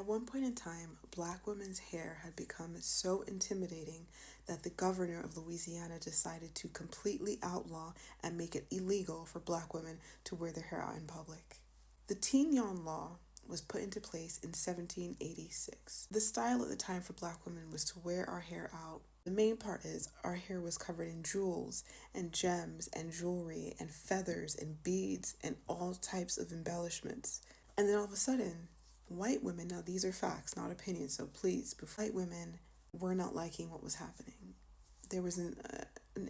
At one point in time, black women's hair had become so intimidating that the governor of Louisiana decided to completely outlaw and make it illegal for black women to wear their hair out in public. The Tignon Law was put into place in 1786. The style at the time for black women was to wear our hair out. The main part is our hair was covered in jewels and gems and jewelry and feathers and beads and all types of embellishments. And then all of a sudden, white women, now these are facts, not opinions, so please, white women were not liking what was happening. There was an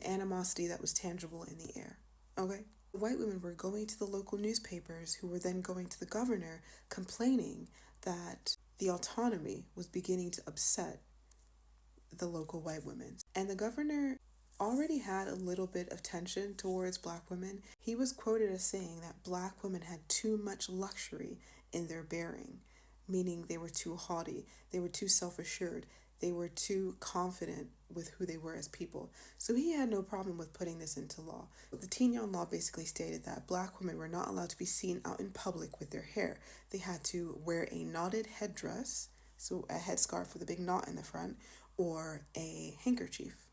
animosity that was tangible in the air, okay? White women were going to the local newspapers, who were then going to the governor, complaining that the autonomy was beginning to upset the local white women. And the governor already had a little bit of tension towards black women. He was quoted as saying that black women had too much luxury in their bearing, meaning they were too haughty, they were too self-assured, they were too confident with who they were as people. So he had no problem with putting this into law. The Tignon Law basically stated that black women were not allowed to be seen out in public with their hair. They had to wear a knotted headdress, so a headscarf with a big knot in the front, or a handkerchief.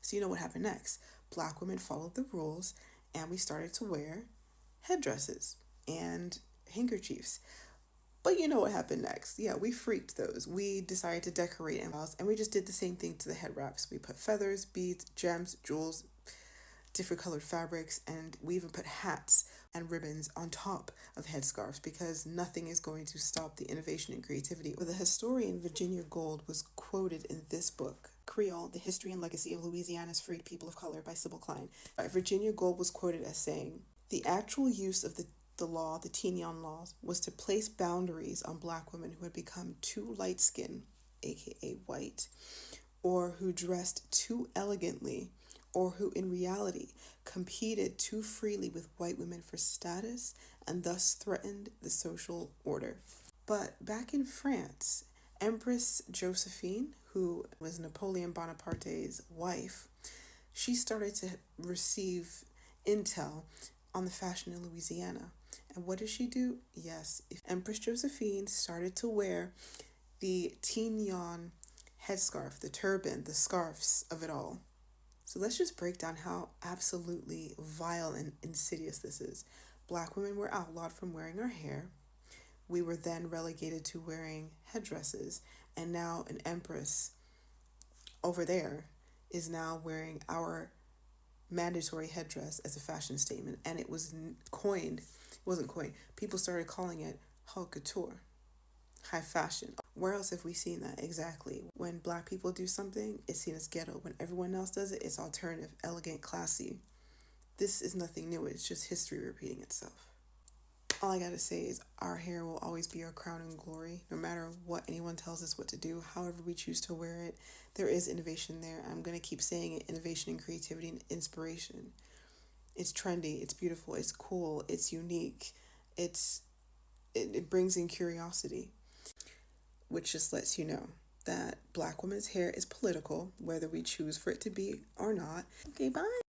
So you know what happened next. Black women followed the rules, and we started to wear headdresses and handkerchiefs. But you know what happened next. Yeah, we freaked those. We decided to decorate and we just did the same thing to the head wraps. We put feathers, beads, gems, jewels, different colored fabrics, and we even put hats and ribbons on top of headscarves, because nothing is going to stop the innovation and creativity. The historian Virginia Gold was quoted in this book, Creole, The History and Legacy of Louisiana's Freed People of Color by Sybil Klein. Virginia Gold was quoted as saying, "The actual use of the law, the Tignon laws, was to place boundaries on black women who had become too light-skinned, aka white, or who dressed too elegantly, or who in reality competed too freely with white women for status and thus threatened the social order." But back in France, Empress Josephine, who was Napoleon Bonaparte's wife, she started to receive intel on the fashion in Louisiana. And what did she do? Yes, Empress Josephine started to wear the Tignon headscarf, the turban, the scarves of it all. So let's just break down how absolutely vile and insidious this is. Black women were outlawed from wearing our hair. We were then relegated to wearing headdresses. And now an empress over there is now wearing our mandatory headdress as a fashion statement. And it was wasn't coined. People started calling it haute couture, high fashion. Where else have we seen that? Exactly. When black people do something, it's seen as ghetto. When everyone else does it, it's alternative, elegant, classy. This is nothing new. It's just history repeating itself. All I gotta say is our hair will always be our crown and glory, no matter what anyone tells us what to do, however we choose to wear it. There is innovation there. I'm gonna keep saying it, innovation and creativity and inspiration. It's trendy, it's beautiful, it's cool, it's unique, it brings in curiosity, which just lets you know that black women's hair is political, whether we choose for it to be or not. Okay, bye.